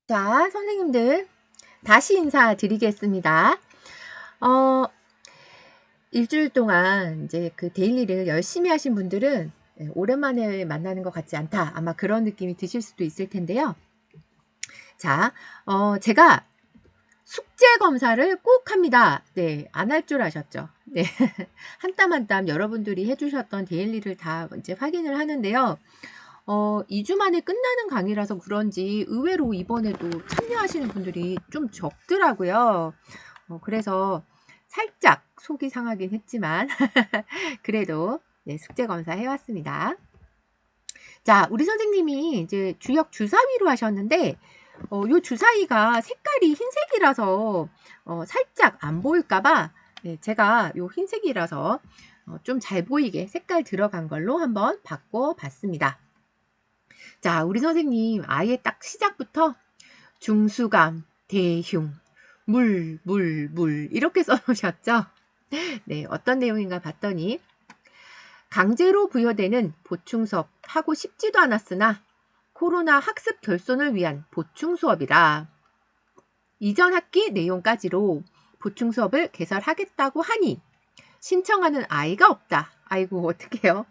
자, 선생님들 다시 인사드리겠습니다. 어, 일주일 동안 이제 그 데일리를 열심히 하신 분들은 오랜만에 만나는 것 같지 않다. 아마 그런 느낌이 드실 수도 있을 텐데요. 자, 제가 숙제 검사를 꼭 합니다. 네, 안 할 줄 아셨죠? 네, 한 땀 한 땀 여러분들이 해주셨던 데일리를 다 이제 확인을 하는데요. 2주 만에 끝나는 강의라서 그런지 의외로 이번에도 참여하시는 분들이 좀 적더라고요. 그래서 살짝 속이 상하긴 했지만 그래도 네, 숙제 검사 해왔습니다. 자, 우리 선생님이 이제 주역 주사위로 하셨는데 요 주사위가 색깔이 흰색이라서 살짝 안 보일까봐 네, 제가 요 흰색이라서 좀 잘 보이게 색깔 들어간 걸로 한번 바꿔봤습니다. 자, 우리 선생님 아예 딱 시작부터 중수감, 대흉, 물 이렇게 써놓으셨죠? 네, 어떤 내용인가 봤더니 강제로 부여되는 보충 수업 하고 싶지도 않았으나 코로나 학습 결손을 위한 보충 수업이라 이전 학기 내용까지로 보충 수업을 개설하겠다고 하니 신청하는 아이가 없다. 아이고 어떡해요.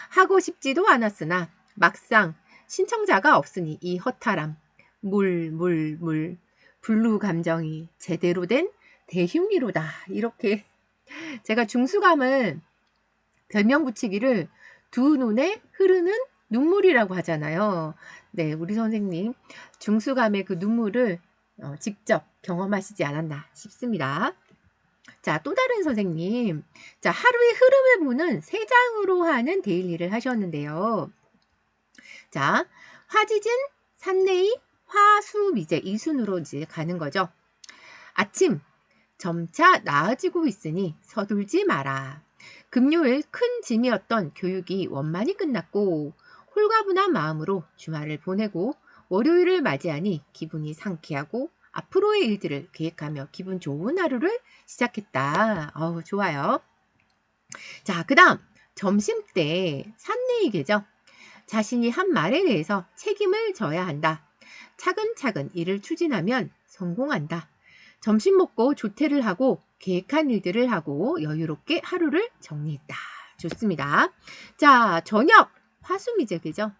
하고 싶지도 않았으나 막상 신청자가 없으니 이 허탈함, 블루 감정이 제대로 된 대흉이로다. 이렇게 제가 중수감을 별명 붙이기를 두 눈에 흐르는 눈물이라고 하잖아요. 네, 우리 선생님 중수감의 그 눈물을 직접 경험하시지 않았나 싶습니다. 자, 또 다른 선생님. 자, 하루의 흐름을 보는 세 장으로 하는 데일리를 하셨는데요. 자, 화지진, 산내이, 화수미제 이 순으로 이제 가는 거죠. 아침, 점차 나아지고 있으니 서둘지 마라. 금요일 큰 짐이었던 교육이 원만히 끝났고 홀가분한 마음으로 주말을 보내고 월요일을 맞이하니 기분이 상쾌하고 앞으로의 일들을 계획하며 기분 좋은 하루를 시작했다. 좋아요. 자, 그 다음 점심때 산내이계죠. 자신이 한 말에 대해서 책임을 져야 한다. 차근차근 일을 추진하면 성공한다. 점심 먹고 조퇴를 하고 계획한 일들을 하고 여유롭게 하루를 정리했다. 좋습니다. 자, 저녁 화수미제그죠.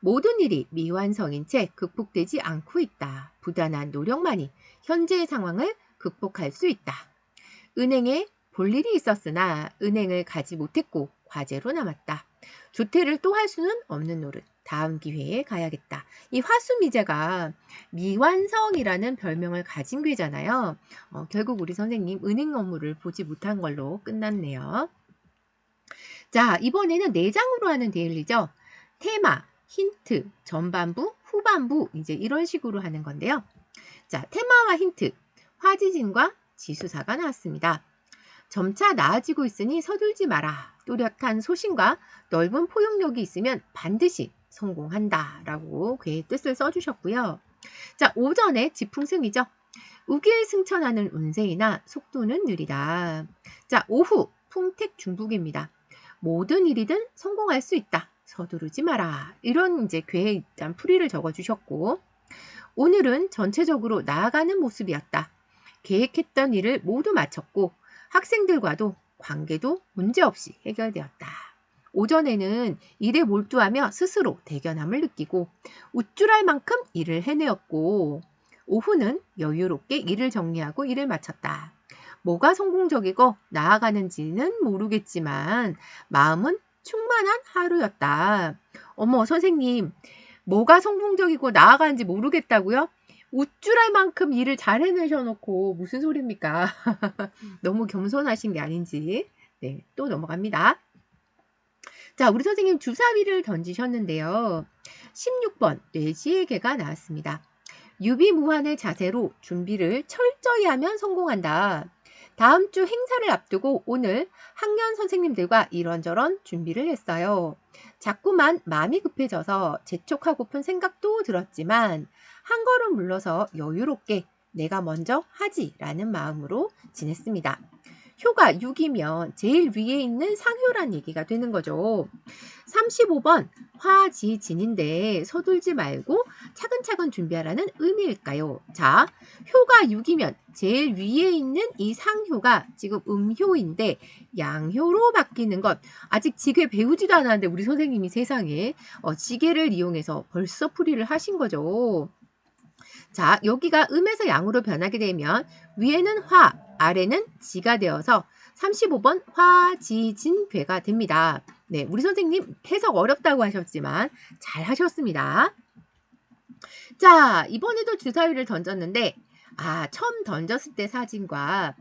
모든 일이 미완성인 채 극복되지 않고 있다. 부단한 노력만이 현재의 상황을 극복할 수 있다. 은행에 볼 일이 있었으나 은행을 가지 못했고 과제로 남았다. 조퇴를 또 할 수는 없는 노릇. 다음 기회에 가야겠다. 이 화수미제가 미완성이라는 별명을 가진 괴잖아요. 결국 우리 선생님 은행 업무를 보지 못한 걸로 끝났네요. 자, 이번에는 4장으로 하는 데일리죠. 테마, 힌트, 전반부, 후반부 이제 이런 식으로 하는 건데요. 자, 테마와 힌트, 화지진과 지수사가 나왔습니다. 점차 나아지고 있으니 서둘지 마라. 또렷한 소신과 넓은 포용력이 있으면 반드시 성공한다. 라고 그의 뜻을 써주셨고요. 자, 오전에 지풍승이죠. 우길승천하는 운세이나 속도는 느리다. 자, 오후 풍택중북입니다. 모든 일이든 성공할 수 있다. 서두르지 마라. 이런 이제 괴에 일단 풀이를 적어주셨고 오늘은 전체적으로 나아가는 모습이었다. 계획했던 일을 모두 마쳤고 학생들과도 관계도 문제없이 해결되었다. 오전에는 일에 몰두하며 스스로 대견함을 느끼고 우쭐할 만큼 일을 해내었고 오후는 여유롭게 일을 정리하고 일을 마쳤다. 뭐가 성공적이고 나아가는지는 모르겠지만 마음은 충만한 하루였다. 어머 선생님 뭐가 성공적이고 나아가는지 모르겠다고요? 우쭐할 만큼 일을 잘 해내셔놓고 무슨 소리입니까? 너무 겸손하신 게 아닌지. 네, 또 넘어갑니다. 자, 우리 선생님 주사위를 던지셨는데요. 16번 뇌지혜계가 나왔습니다. 유비무환의 자세로 준비를 철저히 하면 성공한다. 다음 주 행사를 앞두고 오늘 학년 선생님들과 이런저런 준비를 했어요. 자꾸만 마음이 급해져서 재촉하고픈 생각도 들었지만 한 걸음 물러서 여유롭게 내가 먼저 하지라는 마음으로 지냈습니다. 효가 6이면 제일 위에 있는 상효란 얘기가 되는 거죠. 35번 화지진인데 서둘지 말고 차근차근 준비하라는 의미일까요? 자, 효가 6이면 제일 위에 있는 이 상효가 지금 음효인데 양효로 바뀌는 것. 아직 지게 배우지도 않았는데 우리 선생님이 세상에 지게를 이용해서 벌써 풀이를 하신 거죠. 자, 여기가 음에서 양으로 변하게 되면 위에는 화, 아래는 지가 되어서 35번 화지진괴가 됩니다. 네, 우리 선생님 해석 어렵다고 하셨지만 잘 하셨습니다. 자, 이번에도 주사위를 던졌는데 처음 던졌을 때 사진과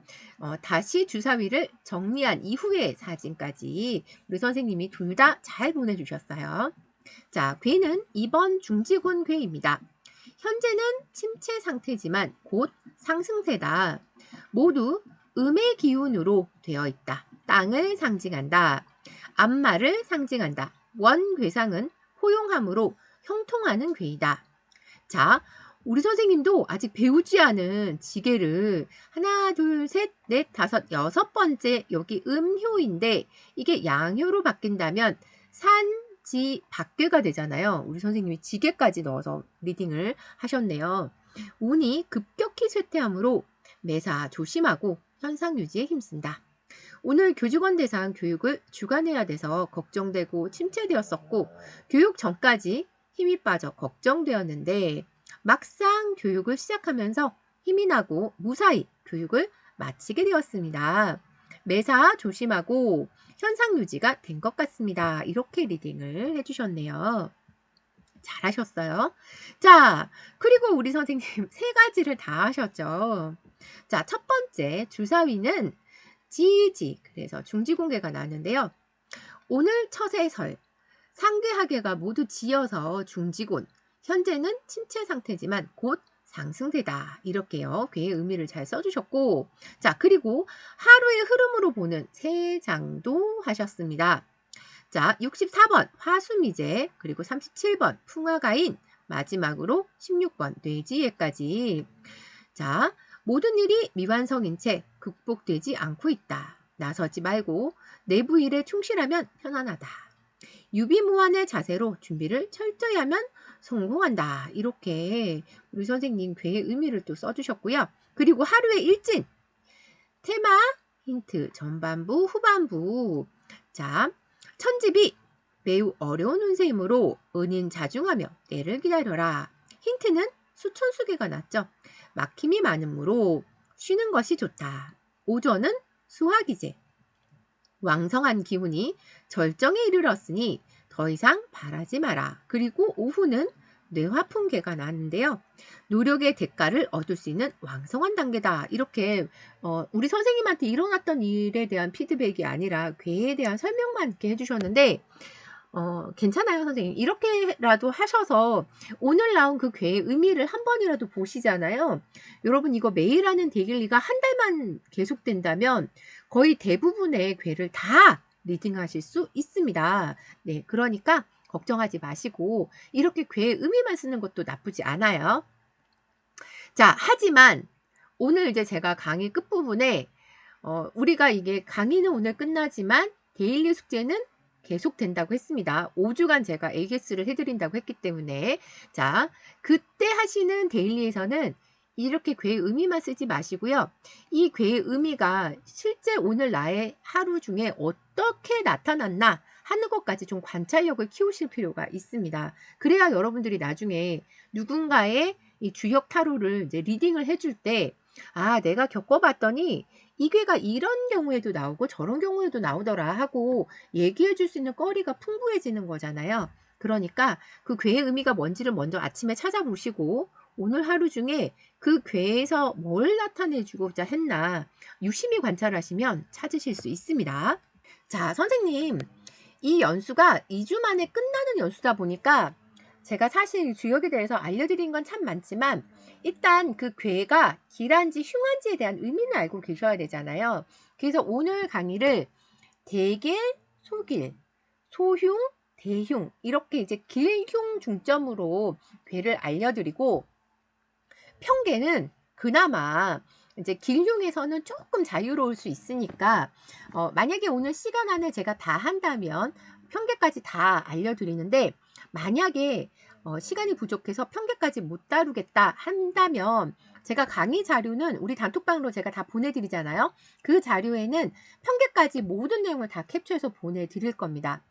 다시 주사위를 정리한 이후의 사진까지 우리 선생님이 둘 다 잘 보내주셨어요. 자, 괴는 2번 중지군 괴입니다. 현재는 침체 상태지만 곧 상승세다. 모두 음의 기운으로 되어 있다. 땅을 상징한다. 암마를 상징한다. 원괴상은 호용함으로 형통하는 괴이다. 자, 우리 선생님도 아직 배우지 않은 지게를 하나, 둘, 셋, 넷, 다섯, 여섯 번째 여기 음효인데 이게 양효로 바뀐다면 지, 박괴가 되잖아요. 우리 선생님이 지게까지 넣어서 리딩을 하셨네요. 운이 급격히 쇠퇴하므로 매사 조심하고 현상 유지에 힘쓴다. 오늘 교직원 대상 교육을 주관해야 돼서 걱정되고 침체되었었고 교육 전까지 힘이 빠져 걱정되었는데 막상 교육을 시작하면서 힘이 나고 무사히 교육을 마치게 되었습니다. 매사 조심하고 현상 유지가 된 것 같습니다. 이렇게 리딩을 해주셨네요. 잘하셨어요. 자, 그리고 우리 선생님 세 가지를 다 하셨죠. 자, 첫 번째 주사위는 지지, 그래서 중지공개가 나왔는데요. 오늘 처세설, 상괴하괴가 모두 지어서 중지곤, 현재는 침체 상태지만 곧 상승세다. 이렇게요. 괴의 의미를 잘 써주셨고, 자, 그리고 하루의 흐름으로 보는 세 장도 하셨습니다. 자, 64번 화수미제, 그리고 37번 풍화가인, 마지막으로 16번 뇌지혜까지. 자, 모든 일이 미완성인 채 극복되지 않고 있다. 나서지 말고 내부 일에 충실하면 편안하다. 유비무환의 자세로 준비를 철저히 하면 성공한다. 이렇게 우리 선생님 괴의 의미를 또 써주셨고요. 그리고 하루의 일진, 테마, 힌트, 전반부, 후반부. 자, 천집이 매우 어려운 운세이므로 은인 자중하며 때를 기다려라. 힌트는 수천수계가 났죠. 막힘이 많으므로 쉬는 것이 좋다. 오전은 수화기제. 왕성한 기운이 절정에 이르렀으니 더 이상 바라지 마라. 그리고 오후는 뇌화풍계가 나는데요. 노력의 대가를 얻을 수 있는 왕성한 단계다. 이렇게 우리 선생님한테 일어났던 일에 대한 피드백이 아니라 괴에 대한 설명만 이렇게 해주셨는데 괜찮아요, 선생님. 이렇게라도 하셔서 오늘 나온 그 괴의 의미를 한 번이라도 보시잖아요. 여러분 이거 매일 하는 데일리가 한 달만 계속된다면 거의 대부분의 괴를 다 리딩하실 수 있습니다. 네, 그러니까 걱정하지 마시고 이렇게 괴의 의미만 쓰는 것도 나쁘지 않아요. 자, 하지만 오늘 이제 제가 강의 끝부분에 우리가 이게 강의는 오늘 끝나지만 데일리 숙제는 계속 된다고 했습니다. 5주간 제가 AGS를 해드린다고 했기 때문에 자, 그때 하시는 데일리에서는 이렇게 괴의 의미만 쓰지 마시고요. 이 괴의 의미가 실제 오늘 나의 하루 중에 어떻게 나타났나 하는 것까지 좀 관찰력을 키우실 필요가 있습니다. 그래야 여러분들이 나중에 누군가의 이 주역 타로를 이제 리딩을 해줄 때 내가 겪어봤더니 이 괴가 이런 경우에도 나오고 저런 경우에도 나오더라 하고 얘기해 줄 수 있는 거리가 풍부해지는 거잖아요. 그러니까 그 괴의 의미가 뭔지를 먼저 아침에 찾아보시고 오늘 하루 중에 그 괴에서 뭘 나타내주고자 했나 유심히 관찰하시면 찾으실 수 있습니다. 자, 선생님 이 연수가 2주 만에 끝나는 연수다 보니까 제가 사실 주역에 대해서 알려드린 건 참 많지만 일단 그 괴가 길한지 흉한지에 대한 의미는 알고 계셔야 되잖아요. 그래서 오늘 강의를 대길, 소길, 소흉, 대흉 이렇게 이제 길흉 중점으로 괴를 알려드리고 평계는 그나마 이제 길흉에서는 조금 자유로울 수 있으니까 만약에 오늘 시간 안에 제가 다 한다면 평계까지 다 알려드리는데 만약에 시간이 부족해서 편개까지 못 다루겠다 한다면 제가 강의 자료는 우리 단톡방으로 제가 다 보내드리잖아요. 그 자료에는 편개까지 모든 내용을 다 캡처해서 보내드릴 겁니다.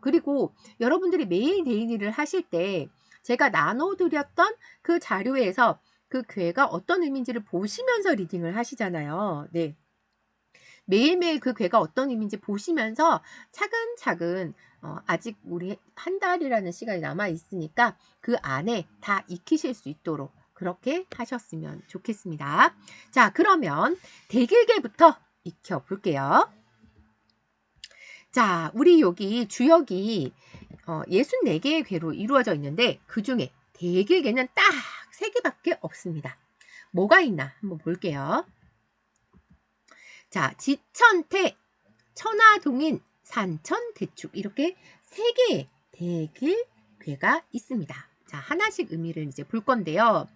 그리고 여러분들이 매일 데일리를 하실 때 제가 나눠드렸던 그 자료에서 그 괴가 어떤 의미인지를 보시면서 리딩을 하시잖아요. 네. 매일매일 그 괴가 어떤 의미인지 보시면서 차근차근 아직 우리 한 달이라는 시간이 남아 있으니까 그 안에 다 익히실 수 있도록 그렇게 하셨으면 좋겠습니다. 자, 그러면 대길계부터 익혀볼게요. 자, 우리 여기 주역이 64개의 괴로 이루어져 있는데 그 중에 대길계는 딱 3개밖에 없습니다. 뭐가 있나 한번 볼게요. 자, 지천태, 천하동인, 산천대축 이렇게 3개의 대길괴가 있습니다. 자, 하나씩 의미를 이제 볼 건데요.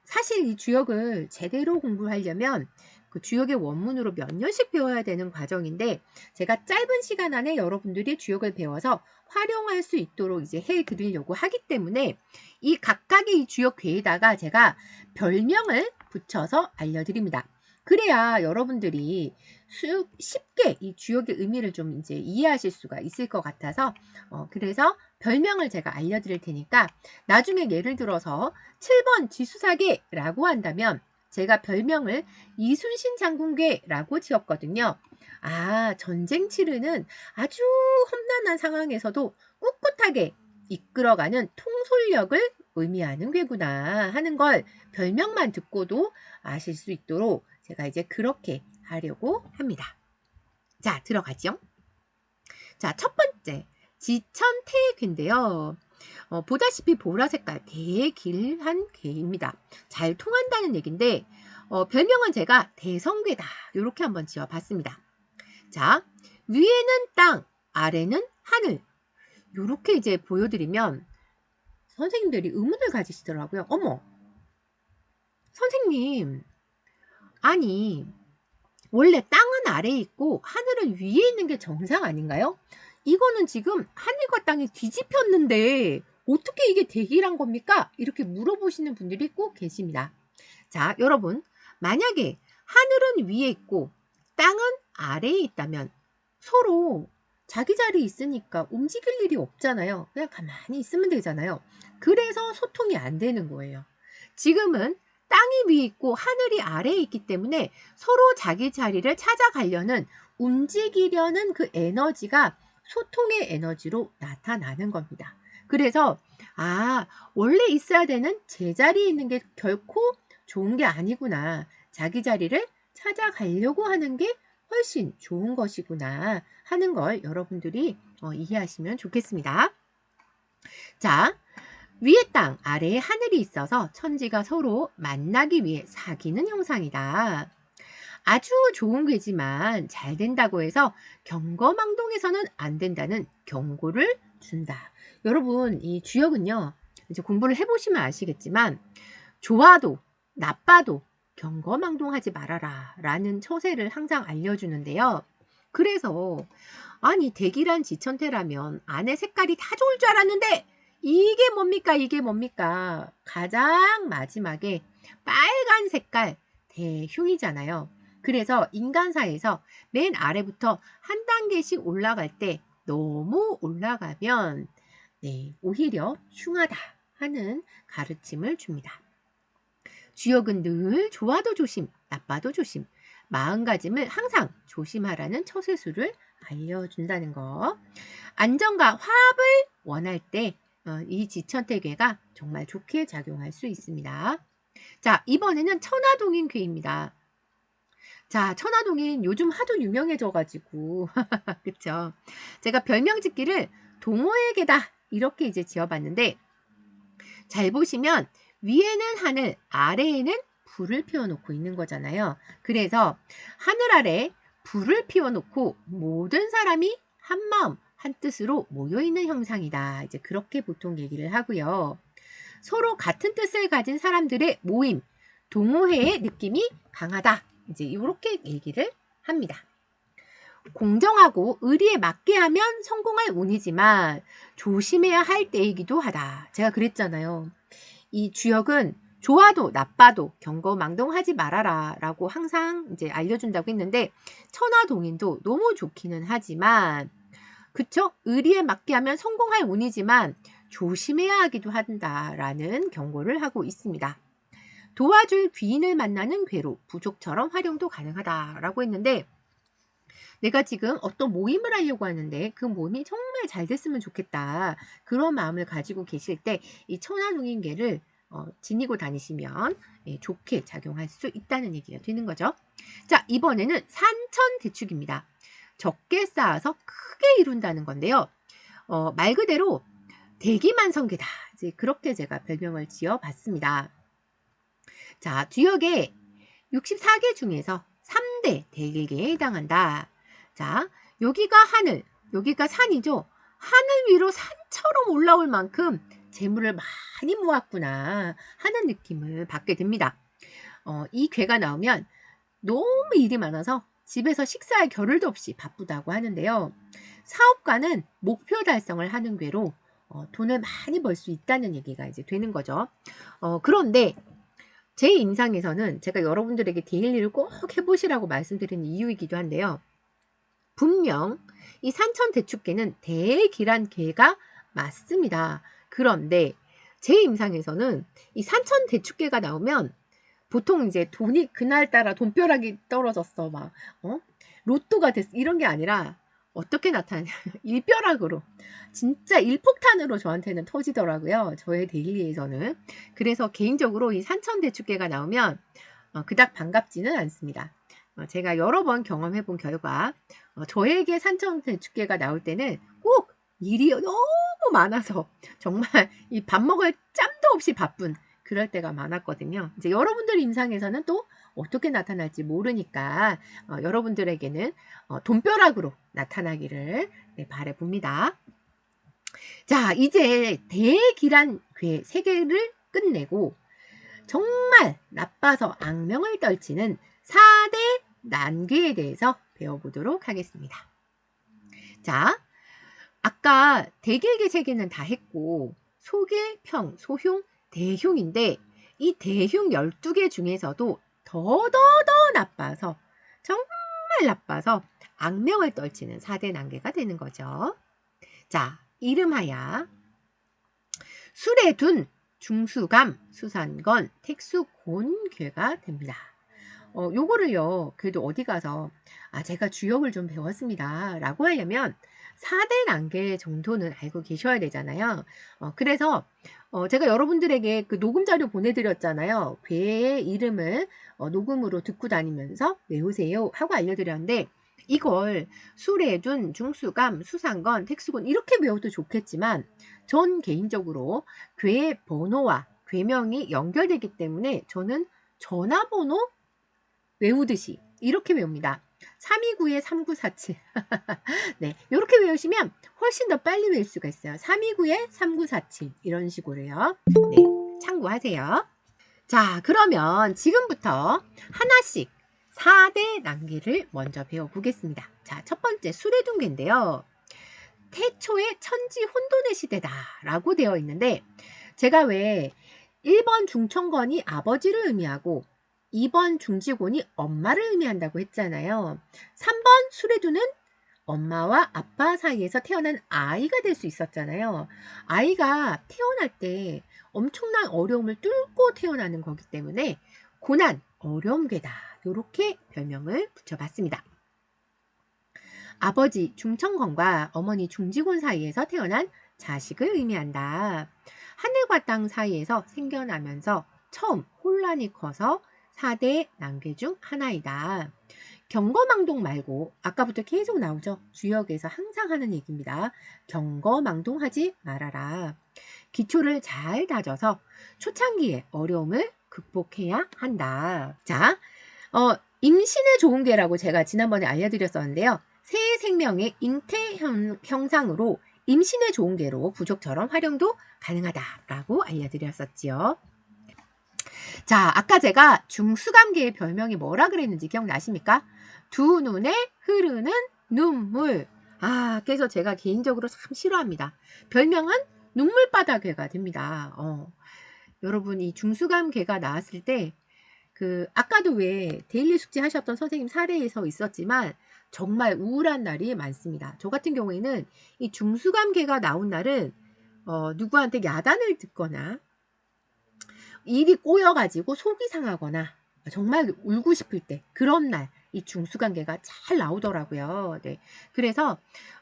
사실 이 주역을 제대로 공부하려면 그 주역의 원문으로 몇 년씩 배워야 되는 과정인데 제가 짧은 시간 안에 여러분들이 주역을 배워서 활용할 수 있도록 이제 해드리려고 하기 때문에 이 각각의 이 주역 괴에다가 제가 별명을 붙여서 알려드립니다. 그래야 여러분들이 쉽게 이 주역의 의미를 좀 이제 이해하실 수가 있을 것 같아서 그래서 별명을 제가 알려드릴 테니까 나중에 예를 들어서 7번 지수사계라고 한다면 제가 별명을 이순신 장군괴라고 지었거든요. 아, 전쟁 치르는 아주 험난한 상황에서도 꿋꿋하게 이끌어가는 통솔력을 의미하는 괴구나 하는 걸 별명만 듣고도 아실 수 있도록 제가 이제 그렇게 하려고 합니다. 자, 들어가죠. 자, 첫 번째 지천태괴인데요. 보다시피 보라 색깔 대길한 괴입니다. 잘 통한다는 얘기인데 별명은 제가 대성괴다 이렇게 한번 지어봤습니다. 자, 위에는 땅, 아래는 하늘 이렇게 이제 보여드리면 선생님들이 의문을 가지시더라고요. 어머, 선생님, 아니 원래 땅은 아래에 있고 하늘은 위에 있는 게 정상 아닌가요? 이거는 지금 하늘과 땅이 뒤집혔는데 어떻게 이게 대기란 겁니까? 이렇게 물어보시는 분들이 꼭 계십니다. 자, 여러분, 만약에 하늘은 위에 있고 땅은 아래에 있다면 서로 자기 자리에 있으니까 움직일 일이 없잖아요. 그냥 가만히 있으면 되잖아요. 그래서 소통이 안 되는 거예요. 지금은 땅이 위에 있고 하늘이 아래에 있기 때문에 서로 자기 자리를 찾아가려는 움직이려는 그 에너지가 소통의 에너지로 나타나는 겁니다. 그래서 원래 있어야 되는 제자리에 있는 게 결코 좋은 게 아니구나. 자기 자리를 찾아가려고 하는 게 훨씬 좋은 것이구나 하는 걸 여러분들이 이해하시면 좋겠습니다. 자, 위에 땅, 아래에 하늘이 있어서 천지가 서로 만나기 위해 사귀는 형상이다. 아주 좋은 괴지만 잘 된다고 해서 경거망동해서는 안 된다는 경고를 준다. 여러분, 이 주역은요, 이제 공부를 해보시면 아시겠지만, 좋아도 나빠도 경거망동하지 말아라 라는 처세를 항상 알려주는데요. 그래서 아니 대기란 지천태라면 안에 색깔이 다 좋을 줄 알았는데 이게 뭡니까? 이게 뭡니까? 가장 마지막에 빨간 색깔 대흉이잖아요. 그래서 인간사에서 맨 아래부터 한 단계씩 올라갈 때 너무 올라가면 오히려 흉하다 하는 가르침을 줍니다. 주역은 늘 좋아도 조심, 나빠도 조심, 마음가짐을 항상 조심하라는 처세수를 알려준다는 거. 안정과 화합을 원할 때 이 지천태괴가 정말 좋게 작용할 수 있습니다. 자, 이번에는 천하동인 괴입니다. 자, 천하동인 요즘 하도 유명해져가지고 그쵸? 제가 별명 짓기를 동호의 괴다 이렇게 이제 지어봤는데 잘 보시면 위에는 하늘, 아래에는 불을 피워놓고 있는 거잖아요. 그래서 하늘 아래 불을 피워놓고 모든 사람이 한마음, 한뜻으로 모여있는 형상이다. 이제 그렇게 보통 얘기를 하고요. 서로 같은 뜻을 가진 사람들의 모임, 동호회의 느낌이 강하다. 이제 이렇게 얘기를 합니다. 공정하고 의리에 맞게 하면 성공할 운이지만 조심해야 할 때이기도 하다. 제가 그랬잖아요. 이 주역은 좋아도 나빠도 경거망동하지 말아라 라고 항상 이제 알려준다고 했는데, 천하동인도 너무 좋기는 하지만, 그쵸? 의리에 맞게 하면 성공할 운이지만 조심해야 하기도 한다라는 경고를 하고 있습니다. 도와줄 귀인을 만나는 괴로, 부족처럼 활용도 가능하다라고 했는데, 내가 지금 어떤 모임을 하려고 하는데 그 모임이 정말 잘 됐으면 좋겠다, 그런 마음을 가지고 계실 때 이 천하동인계를 지니고 다니시면 좋게 작용할 수 있다는 얘기가 되는 거죠. 자, 이번에는 산천대축입니다. 적게 쌓아서 크게 이룬다는 건데요. 말 그대로 대기만성계다, 이제 그렇게 제가 별명을 지어봤습니다. 자, 주역의 64개 중에서 3대 대길계에 해당한다. 자, 여기가 하늘, 여기가 산이죠. 하늘 위로 산처럼 올라올 만큼 재물을 많이 모았구나 하는 느낌을 받게 됩니다. 이 괴가 나오면 너무 일이 많아서 집에서 식사할 겨를도 없이 바쁘다고 하는데요. 사업가는 목표 달성을 하는 괴로 돈을 많이 벌 수 있다는 얘기가 이제 되는 거죠. 그런데 제 인상에서는 제가 여러분들에게 데일리를 꼭 해보시라고 말씀드리는 이유이기도 한데요. 분명 이 산천대축계는 대기란 계가 맞습니다. 그런데 제 임상에서는 이 산천대축계가 나오면 보통 이제 돈이 그날따라 돈벼락이 떨어졌어, 막 로또가 됐어, 이런 게 아니라 어떻게 나타나냐, 일벼락으로, 진짜 일폭탄으로 저한테는 터지더라고요, 저의 데일리에서는. 그래서 개인적으로 이 산천대축계가 나오면 그닥 반갑지는 않습니다. 제가 여러 번 경험해 본 결과 저에게 산천대축계가 나올 때는 꼭 일이 너무 많아서 정말 이 밥 먹을 짬도 없이 바쁜 그럴 때가 많았거든요. 이제 여러분들 임상에서는 또 어떻게 나타날지 모르니까 여러분들에게는 돈벼락으로 나타나기를 바라봅니다. 자, 이제 대기란 괴 3개를 끝내고 정말 나빠서 악명을 떨치는 4대 난괴에 대해서 배워보도록 하겠습니다. 자, 아까 대길계 3개는 다 했고 소계, 평, 소흉, 대흉인데 이 대흉 12개 중에서도 더 나빠서, 정말 나빠서 악명을 떨치는 4대 난괴가 되는 거죠. 자, 이름하야 수레둔, 중수감, 수산건, 택수곤괴가 됩니다. 요거를요, 그래도 어디 가서 제가 주역을 좀 배웠습니다 라고 하려면 4대 난괴 정도는 알고 계셔야 되잖아요. 그래서 제가 여러분들에게 그 녹음 자료 보내드렸잖아요. 괴의 이름을 녹음으로 듣고 다니면서 외우세요 하고 알려드렸는데, 이걸 수레둔, 중수감, 수상건, 택수곤 이렇게 외워도 좋겠지만 전 개인적으로 괴의 번호와 괴명이 연결되기 때문에 저는 전화번호 외우듯이 이렇게 외웁니다. 329-3947 네, 이렇게 외우시면 훨씬 더 빨리 외울 수가 있어요. 329-3947 이런 식으로요. 네, 참고하세요. 자, 그러면 지금부터 하나씩 4대 난괴를 먼저 배워보겠습니다. 자, 첫 번째 수레둔괴인데요. 태초의 천지 혼돈의 시대다 라고 되어 있는데, 제가 왜 1번 중천건이 아버지를 의미하고 2번 중지곤이 엄마를 의미한다고 했잖아요. 3번 수레둔은 엄마와 아빠 사이에서 태어난 아이가 될 수 있었잖아요. 아이가 태어날 때 엄청난 어려움을 뚫고 태어나는 거기 때문에 고난, 어려움괴다, 이렇게 별명을 붙여봤습니다. 아버지 중천건과 어머니 중지곤 사이에서 태어난 자식을 의미한다. 하늘과 땅 사이에서 생겨나면서 처음 혼란이 커서 4대 난괴 중 하나이다. 경거망동 말고 아까부터 계속 나오죠. 주역에서 항상 하는 얘기입니다. 경거망동하지 말아라. 기초를 잘 다져서 초창기의 어려움을 극복해야 한다. 자, 임신의 좋은 괴라고 제가 지난번에 알려드렸었는데요. 새 생명의 잉태 형상으로 임신의 좋은 괴로 부족처럼 활용도 가능하다라고 알려드렸었지요. 자, 아까 제가 중수감계의 별명이 뭐라 그랬는지 기억나십니까? 두 눈에 흐르는 눈물. 그래서 제가 개인적으로 참 싫어합니다. 별명은 눈물바다괴가 됩니다. 여러분, 이 중수감괴가 나왔을 때 아까도 왜 데일리 숙제 하셨던 선생님 사례에서 있었지만 정말 우울한 날이 많습니다. 저 같은 경우에는 이 중수감괴가 나온 날은 누구한테 야단을 듣거나 입이 꼬여가지고 속이 상하거나 정말 울고 싶을 때 그런 날 이 중수감괴가 잘 나오더라고요. 네. 그래서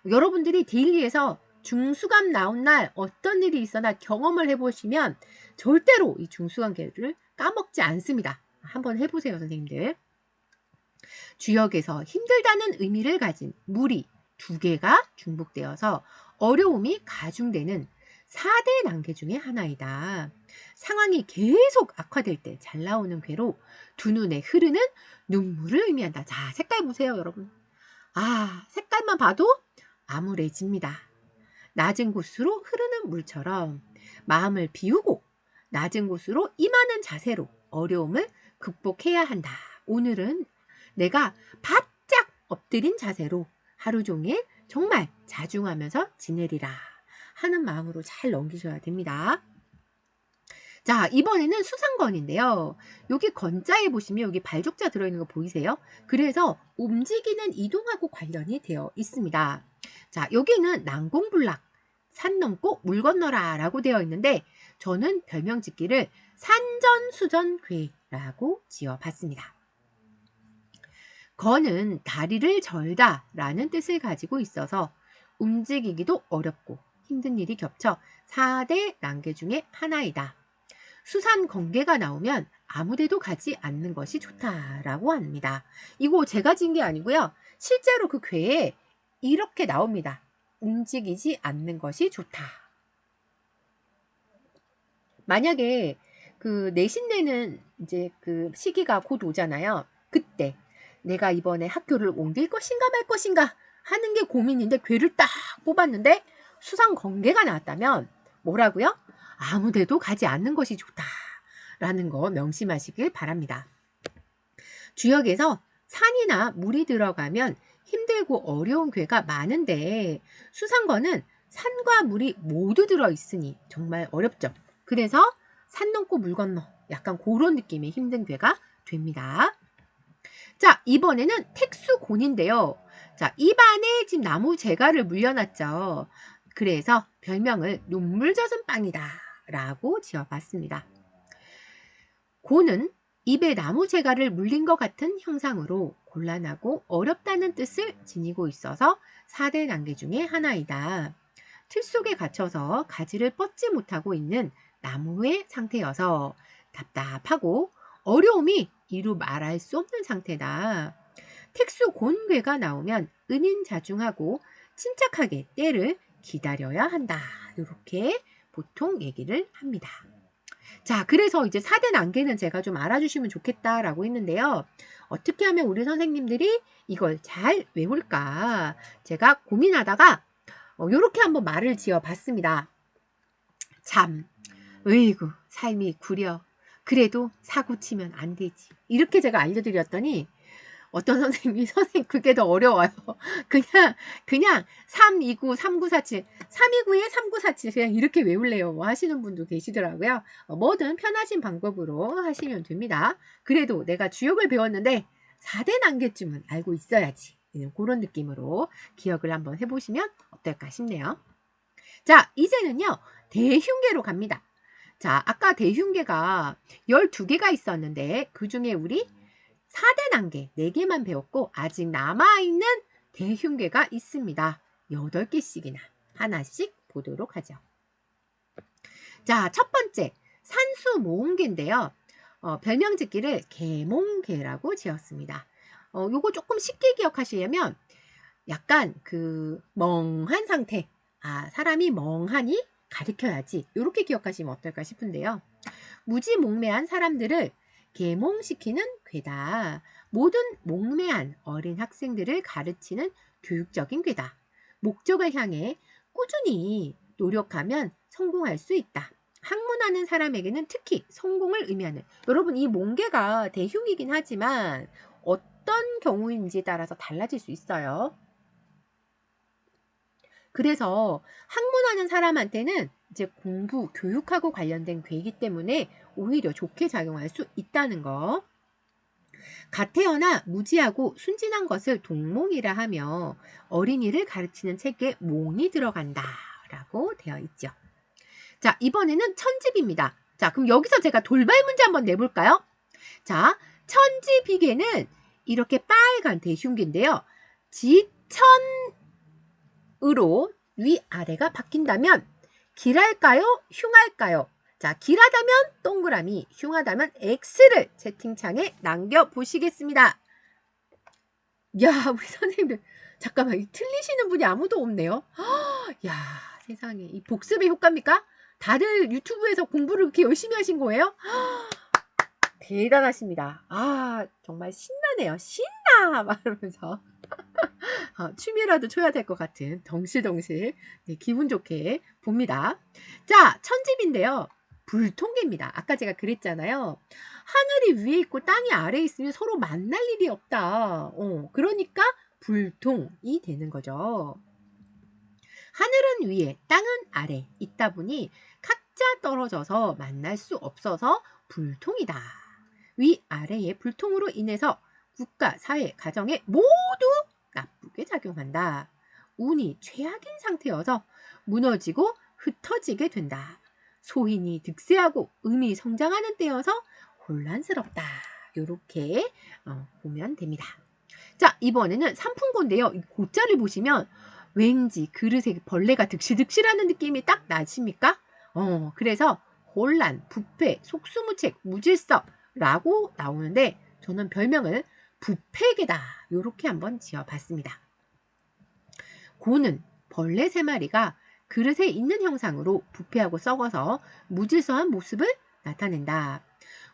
여러분들이 데일리에서 중수감 나온 날 어떤 일이 있어나 경험을 해보시면 절대로 이 중수감괴를 까먹지 않습니다. 한번 해보세요, 선생님들. 주역에서 힘들다는 의미를 가진 물이 두 개가 중복되어서 어려움이 가중되는 4대 난괴 중의 하나이다. 상황이 계속 악화될 때 잘 나오는 괴로 두 눈에 흐르는 눈물을 의미한다. 자, 색깔 보세요, 여러분. 색깔만 봐도 암울해집니다. 낮은 곳으로 흐르는 물처럼 마음을 비우고 낮은 곳으로 임하는 자세로 어려움을 극복해야 한다. 오늘은 내가 바짝 엎드린 자세로 하루 종일 정말 자중하면서 지내리라 하는 마음으로 잘 넘기셔야 됩니다. 자, 이번에는 수상건인데요. 여기 건자에 보시면 여기 발족자 들어있는 거 보이세요? 그래서 움직이는 이동하고 관련이 되어 있습니다. 자, 여기는 난공불락, 산 넘고 물 건너라 라고 되어 있는데 저는 별명 짓기를 산전수전괴라고 지어봤습니다. 건은 다리를 절다 라는 뜻을 가지고 있어서 움직이기도 어렵고 힘든 일이 겹쳐 4대 난괴 중에 하나이다. 수산 건괴가 나오면 아무데도 가지 않는 것이 좋다라고 합니다. 이거 제가 지은 게 아니고요. 실제로 그 괴에 이렇게 나옵니다. 움직이지 않는 것이 좋다. 만약에 내신내는 이제 시기가 곧 오잖아요. 그때 내가 이번에 학교를 옮길 것인가 말 것인가 하는 게 고민인데 괴를 딱 뽑았는데 수상 건괴가 나왔다면 뭐라고요? 아무데도 가지 않는 것이 좋다라는 거 명심하시길 바랍니다. 주역에서 산이나 물이 들어가면 힘들고 어려운 괴가 많은데 수상건은 산과 물이 모두 들어있으니 정말 어렵죠. 그래서 산 넘고 물 건너 약간 그런 느낌의 힘든 괴가 됩니다. 자, 이번에는 택수곤인데요. 자, 입안에 지금 나무 재갈을 물려놨죠. 그래서 별명을 눈물 젖은 빵이다 라고 지어봤습니다. 곤은 입에 나무 재갈을 물린 것 같은 형상으로 곤란하고 어렵다는 뜻을 지니고 있어서 4대 난괴 중에 하나이다. 틀 속에 갇혀서 가지를 뻗지 못하고 있는 나무의 상태여서 답답하고 어려움이 이루 말할 수 없는 상태다. 택수곤괴가 나오면 은인자중하고 침착하게 때를 기다려야 한다. 이렇게 보통 얘기를 합니다. 자, 그래서 이제 4대 난괴는 제가 좀 알아주시면 좋겠다라고 했는데요. 어떻게 하면 우리 선생님들이 이걸 잘 외울까? 제가 고민하다가 이렇게 한번 말을 지어봤습니다. 참, 으이구, 삶이 구려. 그래도 사고 치면 안 되지. 이렇게 제가 알려드렸더니 어떤 선생님이 선생님 그게 더 어려워요. 그냥 329, 3947, 329에 3947 그냥 이렇게 외울래요. 뭐 하시는 분도 계시더라고요. 뭐든 편하신 방법으로 하시면 됩니다. 그래도 내가 주역을 배웠는데 4대 난계쯤은 알고 있어야지. 그런 느낌으로 기억을 한번 해보시면 어떨까 싶네요. 자, 이제는요. 대흉계로 갑니다. 자, 아까 대흉계가 12개가 있었는데 그 중에 우리 4대 난계 4개만 배웠고 아직 남아있는 대흉계가 있습니다. 8개씩이나 하나씩 보도록 하죠. 자, 첫 번째 산수모음계인데요. 별명 짓기를 계몽계라고 지었습니다. 요거 조금 쉽게 기억하시려면 약간 멍한 상태, 사람이 멍하니 가리켜야지 이렇게 기억하시면 어떨까 싶은데요. 무지몽매한 사람들을 계몽시키는 괴다. 모든 몽매한 어린 학생들을 가르치는 교육적인 괴다. 목적을 향해 꾸준히 노력하면 성공할 수 있다. 학문하는 사람에게는 특히 성공을 의미하는, 여러분 이 몽계가 대흉이긴 하지만 어떤 경우인지에 따라서 달라질 수 있어요. 그래서 학문하는 사람한테는 이제 공부, 교육하고 관련된 괴이기 때문에 오히려 좋게 작용할 수 있다는 거. 갓 태어나 무지하고 순진한 것을 동몽이라 하며 어린이를 가르치는 책에 몽이 들어간다 라고 되어 있죠. 자, 이번에는 천지비입니다. 자, 그럼 여기서 제가 돌발 문제 한번 내볼까요? 자, 천지비계는 이렇게 빨간 대흉계인데요. 지천으로 위아래가 바뀐다면 길할까요? 흉할까요? 자, 길하다면 동그라미, 흉하다면 X를 채팅창에 남겨보시겠습니다. 야, 우리 선생님들 잠깐만, 틀리시는 분이 아무도 없네요. 야, 세상에, 이 복습의 효과입니까? 다들 유튜브에서 공부를 그렇게 열심히 하신 거예요? 대단하십니다. 아, 정말 신나네요. 신나! 말하면서 춤이라도 춰야 될 것 같은 덩실덩실, 네, 기분 좋게 봅니다. 자, 천집인데요. 불통계입니다. 아까 제가 그랬잖아요. 하늘이 위에 있고 땅이 아래에 있으면 서로 만날 일이 없다. 그러니까 불통이 되는 거죠. 하늘은 위에, 땅은 아래 있다 보니 각자 떨어져서 만날 수 없어서 불통이다. 위아래의 불통으로 인해서 국가, 사회, 가정에 모두 나쁘게 작용한다. 운이 최악인 상태여서 무너지고 흩어지게 된다. 소인이 득세하고 음이 성장하는 때여서 혼란스럽다. 이렇게 보면 됩니다. 자, 이번에는 삼풍고인데요. 이 고자를 보시면 왠지 그릇에 벌레가 득실득실하는 느낌이 딱 나십니까? 그래서 혼란, 부패, 속수무책, 무질서라고 나오는데 저는 별명을 부패계다. 이렇게 한번 지어봤습니다. 고는 벌레 3마리가 그릇에 있는 형상으로 부패하고 썩어서 무질서한 모습을 나타낸다.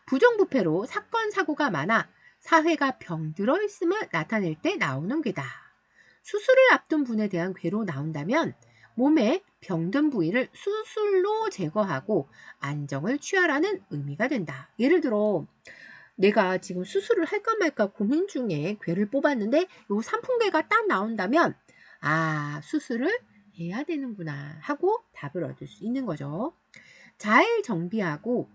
부정부패로 사건, 사고가 많아 사회가 병들어 있음을 나타낼 때 나오는 괴다. 수술을 앞둔 분에 대한 괴로 나온다면 몸의 병든 부위를 수술로 제거하고 안정을 취하라는 의미가 된다. 예를 들어 내가 지금 수술을 할까 말까 고민 중에 괴를 뽑았는데 요 삼풍괴가 딱 나온다면 수술을 해야 되는구나 하고 답을 얻을 수 있는 거죠. 잘 정비하고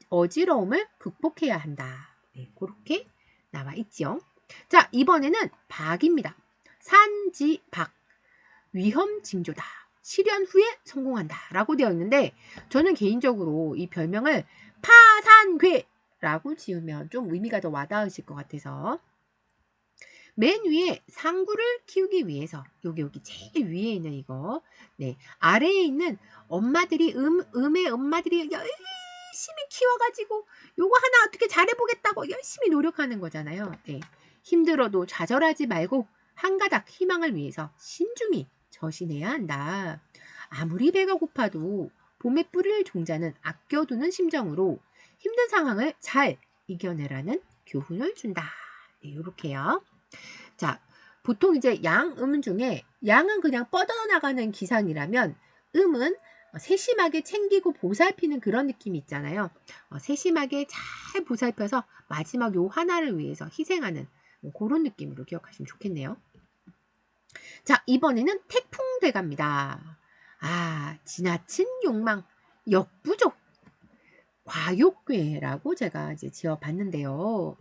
어지러움을 극복해야 한다. 네, 그렇게 나와 있죠. 자, 이번에는 박입니다. 산지박, 위험징조다. 실현 후에 성공한다 라고 되어 있는데 저는 개인적으로 이 별명을 파산괴라고 지으면 좀 의미가 더 와닿으실 것 같아서 맨 위에 상구를 키우기 위해서 여기 제일 위에 있는 이거, 네, 아래에 있는 엄마들이 음의 엄마들이 열심히 키워가지고 요거 하나 어떻게 잘해보겠다고 열심히 노력하는 거잖아요. 네, 힘들어도 좌절하지 말고 한 가닥 희망을 위해서 신중히 저신해야 한다. 아무리 배가 고파도 봄에 뿌릴 종자는 아껴두는 심정으로 힘든 상황을 잘 이겨내라는 교훈을 준다. 네, 이렇게요. 자, 보통 이제 양 중에 양은 그냥 뻗어나가는 기상이라면 음은 세심하게 챙기고 보살피는 그런 느낌이 있잖아요. 세심하게 잘 보살펴서 마지막 요 하나를 위해서 희생하는 그런 느낌으로 기억하시면 좋겠네요. 자, 이번에는 태풍대갑니다. 지나친 욕망, 역부족, 과욕괴라고 제가 이제 지어봤는데요.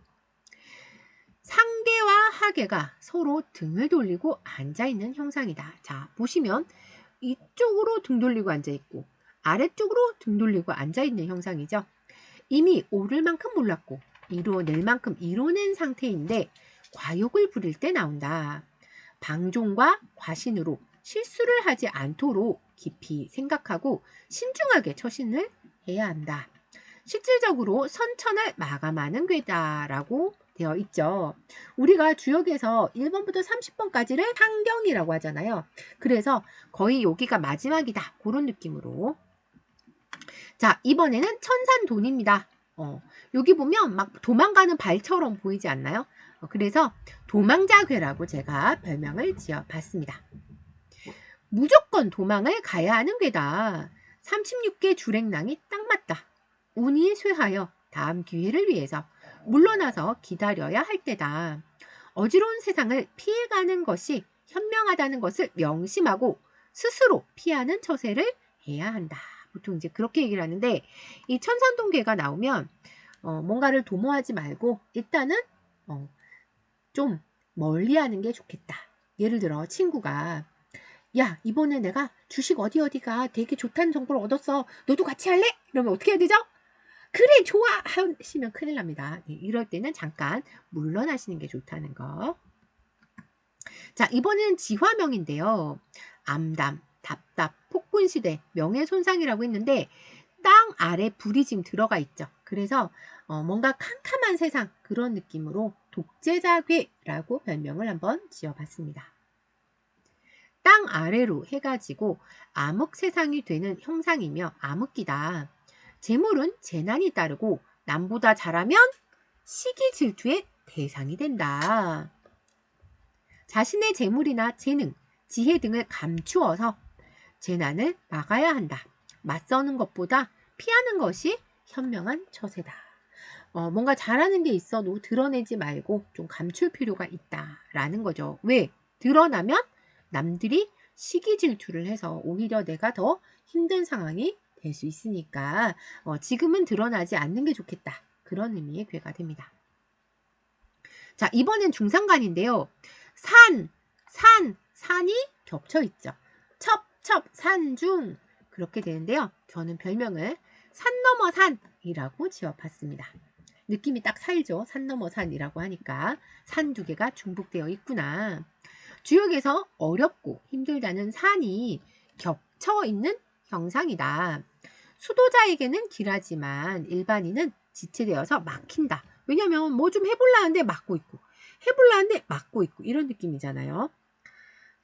상계와 하계가 서로 등을 돌리고 앉아있는 형상이다. 자, 보시면 이쪽으로 등 돌리고 앉아있고 아래쪽으로 등 돌리고 앉아있는 형상이죠. 이미 오를 만큼 몰랐고 이뤄낼 만큼 이뤄낸 상태인데 과욕을 부릴 때 나온다. 방종과 과신으로 실수를 하지 않도록 깊이 생각하고 신중하게 처신을 해야 한다. 실질적으로 선천을 마감하는 괴다라고 되어 있죠. 우리가 주역에서 1번부터 30번까지를 상경이라고 하잖아요. 그래서 거의 여기가 마지막이다. 그런 느낌으로. 자, 이번에는 천산돈입니다. 여기 보면 막 도망가는 발처럼 보이지 않나요? 그래서 도망자괴라고 제가 별명을 지어봤습니다. 무조건 도망을 가야 하는 괴다. 36개 주랭랑이 딱 맞다. 운이 쇠하여 다음 기회를 위해서 물러나서 기다려야 할 때다. 어지러운 세상을 피해가는 것이 현명하다는 것을 명심하고 스스로 피하는 처세를 해야 한다. 보통 이제 그렇게 얘기를 하는데 이 천산동계가 나오면 뭔가를 도모하지 말고 일단은 좀 멀리하는 게 좋겠다. 예를 들어 친구가 야 이번에 내가 주식 어디가 되게 좋다는 정보를 얻었어. 너도 같이 할래? 이러면 어떻게 해야 되죠? 그래 좋아 하시면 큰일 납니다. 네, 이럴 때는 잠깐 물러나시는 게 좋다는 거. 자 이번엔 지화명인데요. 암담, 답답, 폭군시대, 명예손상이라고 했는데 땅 아래 불이 지금 들어가 있죠. 그래서 뭔가 캄캄한 세상 그런 느낌으로 독재자괴라고 별명을 한번 지어봤습니다. 땅 아래로 해가지고 암흑세상이 되는 형상이며 암흑기다. 재물은 재난이 따르고 남보다 잘하면 시기 질투의 대상이 된다. 자신의 재물이나 재능, 지혜 등을 감추어서 재난을 막아야 한다. 맞서는 것보다 피하는 것이 현명한 처세다. 뭔가 잘하는 게 있어도 드러내지 말고 좀 감출 필요가 있다라는 거죠. 왜? 드러나면 남들이 시기 질투를 해서 오히려 내가 더 힘든 상황이 될 수 있으니까 지금은 드러나지 않는 게 좋겠다. 그런 의미의 괴가 됩니다. 자, 이번엔 중상간인데요. 산이 겹쳐 있죠. 첩, 산중 그렇게 되는데요. 저는 별명을 산 넘어 산이라고 지어봤습니다. 느낌이 딱 살죠. 산 넘어 산이라고 하니까 산 두 개가 중복되어 있구나. 주역에서 어렵고 힘들다는 산이 겹쳐 있는 형상이다. 수도자에게는 길하지만 일반인은 지체되어서 막힌다. 왜냐면 뭐 좀 해볼라 하는데 막고 있고 해볼라 하는데 막고 있고 이런 느낌이잖아요.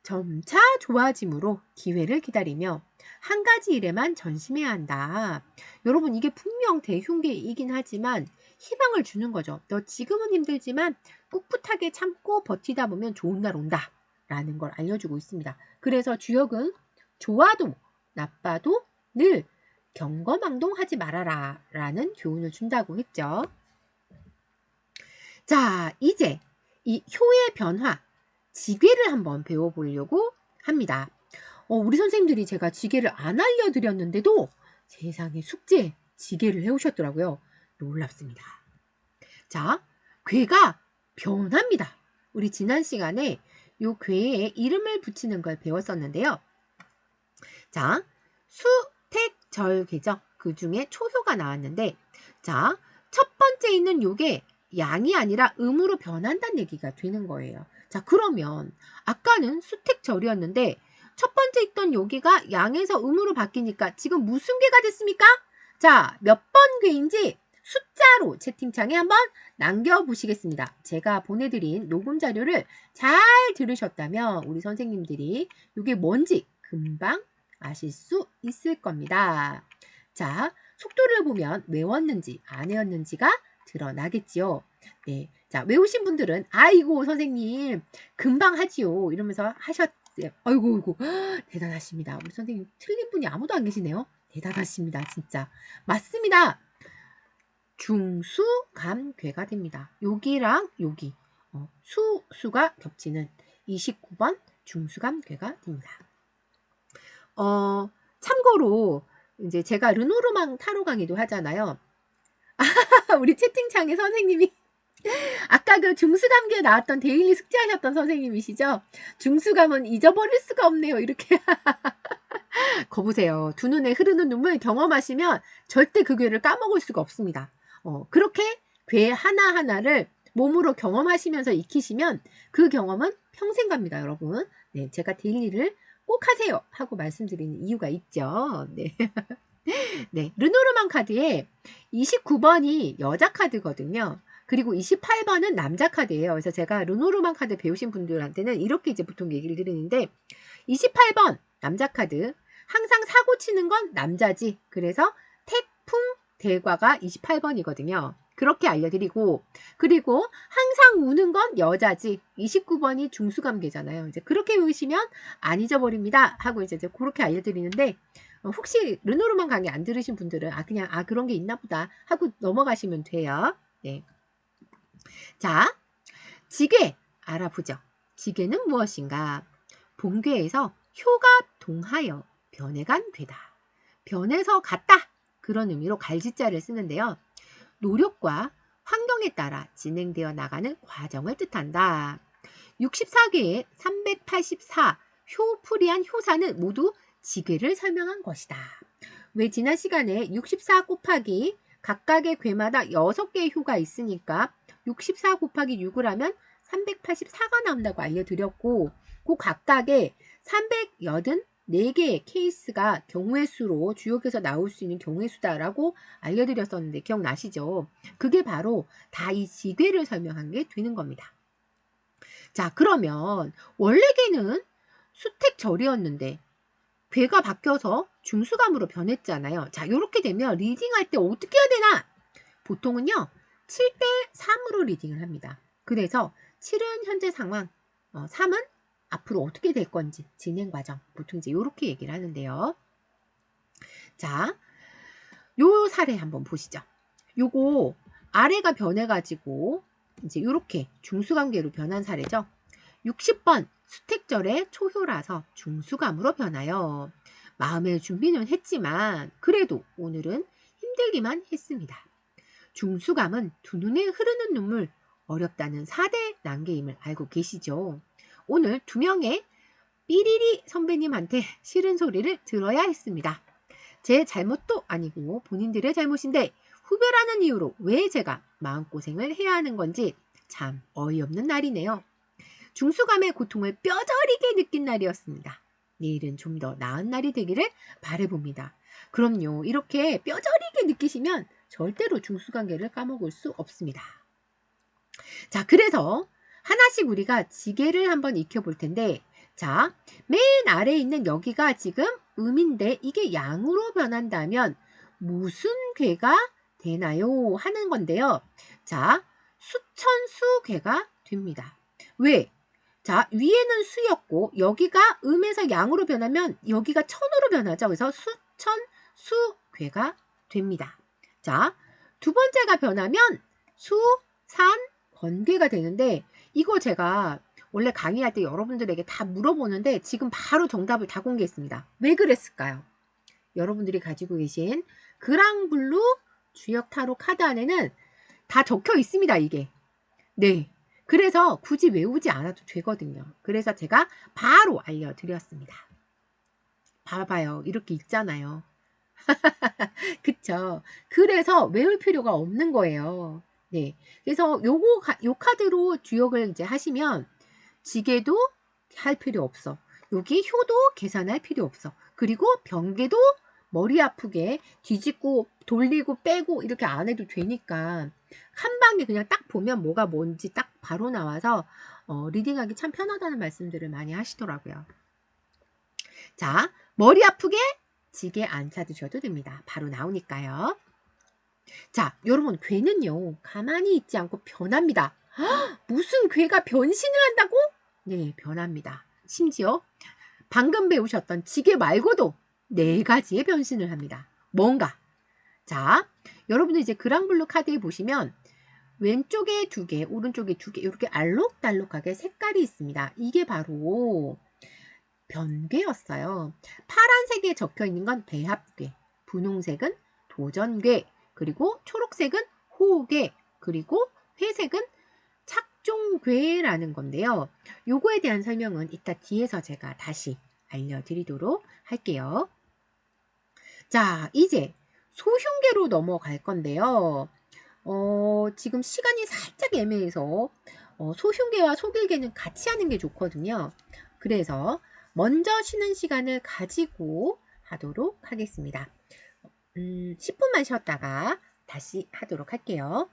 점차 좋아짐으로 기회를 기다리며 한 가지 일에만 전심해야 한다. 여러분 이게 분명 대흉계이긴 하지만 희망을 주는 거죠. 너 지금은 힘들지만 꿋꿋하게 참고 버티다 보면 좋은 날 온다. 라는 걸 알려주고 있습니다. 그래서 주역은 좋아도 나빠도 늘 경거망동하지 말아라 라는 교훈을 준다고 했죠. 자, 이제 이 효의 변화, 지괴를 한번 배워보려고 합니다. 우리 선생님들이 제가 지괴를 안 알려드렸는데도 세상에 숙제 지괴를 해오셨더라고요. 놀랍습니다. 자, 괴가 변합니다. 우리 지난 시간에 요 괴에 이름을 붙이는 걸 배웠었는데요. 자, 수택절괴죠. 그 중에 초효가 나왔는데 자, 첫 번째 있는 요게 양이 아니라 음으로 변한다는 얘기가 되는 거예요. 자, 그러면 아까는 수택절이었는데 첫 번째 있던 여기가 양에서 음으로 바뀌니까 지금 무슨 괴가 됐습니까? 자, 몇 번 괴인지 숫자로 채팅창에 한번 남겨보시겠습니다. 제가 보내드린 녹음 자료를 잘 들으셨다면 우리 선생님들이 이게 뭔지 금방 아실 수 있을 겁니다. 자, 속도를 보면 외웠는지 안 외웠는지가 드러나겠지요. 네, 자 외우신 분들은 아이고 선생님 금방 하지요 이러면서 하셨어요. 아이고 대단하십니다. 우리 선생님 틀린 분이 아무도 안 계시네요. 대단하십니다. 진짜 맞습니다. 중수감괴가 됩니다. 여기랑 여기 수가 겹치는 29번 중수감괴가 됩니다. 참고로 이제 제가 르노르망 타로 강의도 하잖아요. 우리 채팅창에 선생님이 아까 그 중수감기에 나왔던 데일리 숙제하셨던 선생님이시죠? 중수감은 잊어버릴 수가 없네요. 이렇게 거보세요. 두 눈에 흐르는 눈물 경험하시면 절대 그 괴를 까먹을 수가 없습니다. 그렇게 괴 하나하나를 몸으로 경험하시면서 익히시면 그 경험은 평생 갑니다, 여러분. 네, 제가 데일리를 꼭 하세요 하고 말씀드리는 이유가 있죠. 네. 네, 르노르망 카드에 29번이 여자 카드거든요. 그리고 28번은 남자 카드예요. 그래서 제가 르노르망 카드 배우신 분들한테는 이렇게 이제 보통 얘기를 드리는데 28번 남자 카드 항상 사고 치는 건 남자지. 그래서 태풍 대과가 28번이거든요. 그렇게 알려드리고 그리고 항상 우는 건 여자지. 29번이 중수감계잖아요. 이제 그렇게 외우시면 안 잊어버립니다. 하고 이제 그렇게 알려드리는데 혹시 르노르망 강의 안 들으신 분들은 그냥 그런 게 있나 보다 하고 넘어가시면 돼요. 네. 자, 지괴 알아보죠. 지괴는 무엇인가? 본괴에서 효가 동하여 변해간 되다. 변해서 갔다. 그런 의미로 갈지자를 쓰는데요. 노력과 환경에 따라 진행되어 나가는 과정을 뜻한다. 64개의 384 효풀이한 효사는 모두 지괴를 설명한 것이다. 왜 지난 시간에 64 곱하기 각각의 괴마다 6개의 효가 있으니까 64 곱하기 6을 하면 384가 나온다고 알려드렸고 그 각각의 384개의 케이스가 경우의 수로 주역에서 나올 수 있는 경우의 수다라고 알려드렸었는데 기억나시죠? 그게 바로 다 이 지괴를 설명한 게 되는 겁니다. 자, 그러면 원래 개는 수택절이었는데 괴가 바뀌어서 중수감으로 변했잖아요. 자, 이렇게 되면 리딩할 때 어떻게 해야 되나? 보통은요. 7대 3으로 리딩을 합니다. 그래서 7은 현재 상황, 3은 앞으로 어떻게 될 건지 진행 과정. 보통 이제 이렇게 얘기를 하는데요. 자, 요 사례 한번 보시죠. 요거 아래가 변해가지고 이제 이렇게 중수관계로 변한 사례죠. 60번 수택절의 초효라서 중수감으로 변하여 마음의 준비는 했지만 그래도 오늘은 힘들기만 했습니다. 중수감은 두 눈에 흐르는 눈물 어렵다는 4대 난계임을 알고 계시죠? 오늘 두 명의 삐리리 선배님한테 싫은 소리를 들어야 했습니다. 제 잘못도 아니고 본인들의 잘못인데 후배라는 이유로 왜 제가 마음고생을 해야 하는 건지 참 어이없는 날이네요. 중수감의 고통을 뼈저리게 느낀 날이었습니다. 내일은 좀 더 나은 날이 되기를 바라봅니다. 그럼요. 이렇게 뼈저리게 느끼시면 절대로 중수관계를 까먹을 수 없습니다. 자, 그래서 하나씩 우리가 지게를 한번 익혀볼 텐데 자, 맨 아래에 있는 여기가 지금 음인데 이게 양으로 변한다면 무슨 괴가 되나요? 하는 건데요. 자, 수천수괴가 됩니다. 왜? 자, 위에는 수였고 여기가 음에서 양으로 변하면 여기가 천으로 변하죠. 그래서 수천수괴가 됩니다. 자, 두 번째가 변하면 수산권괴가 되는데 이거 제가 원래 강의할 때 여러분들에게 다 물어보는데 지금 바로 정답을 다 공개했습니다. 왜 그랬을까요? 여러분들이 가지고 계신 그랑블루 주역 타로 카드 안에는 다 적혀 있습니다. 이게. 네. 그래서 굳이 외우지 않아도 되거든요. 그래서 제가 바로 알려드렸습니다. 봐봐요. 이렇게 있잖아요. 그쵸? 그래서 외울 필요가 없는 거예요. 네. 그래서 요 카드로 주역을 이제 하시면 지게도 할 필요 없어. 여기 효도 계산할 필요 없어. 그리고 병계도 머리 아프게 뒤집고 돌리고 빼고 이렇게 안 해도 되니까 한 방에 그냥 딱 보면 뭐가 뭔지 딱 바로 나와서 리딩하기 참 편하다는 말씀들을 많이 하시더라고요. 자, 머리 아프게 지게 안 찾으셔도 됩니다. 바로 나오니까요. 자, 여러분 괴는요. 가만히 있지 않고 변합니다. 헉, 무슨 괴가 변신을 한다고? 네, 변합니다. 심지어 방금 배우셨던 지게 말고도 4가지의 변신을 합니다. 뭔가? 자, 여러분들 이제 그랑블루 카드에 보시면 왼쪽에 2개, 오른쪽에 2개 이렇게 알록달록하게 색깔이 있습니다. 이게 바로 변괴였어요. 파란색에 적혀 있는 건 배합괴, 분홍색은 도전괴, 그리고 초록색은 호흡괴, 그리고 회색은 착종괴라는 건데요. 요거에 대한 설명은 이따 뒤에서 제가 다시 알려드리도록 할게요. 자, 이제 소흉괴로 넘어갈 건데요. 지금 시간이 살짝 애매해서 소흉괴와 소길괴는 같이 하는 게 좋거든요. 그래서 먼저 쉬는 시간을 가지고 하도록 하겠습니다. 10분만 쉬었다가 다시 하도록 할게요.